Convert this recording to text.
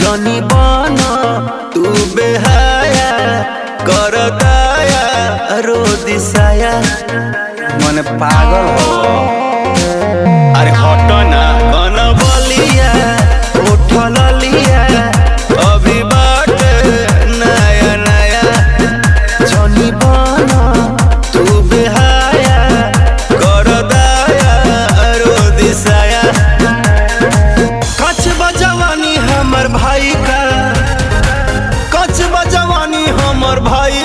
जनी बना तू बेहाया कर दाया रो दिसाया मन पागल हो। अरे हटो ना कन बलिया उठल लिया अभी बाट नया नया जनी बना तू बेहाया कर दाया रो दिसाया। कच बजवानी हमर भाई का, कच बजवानी हमर भाई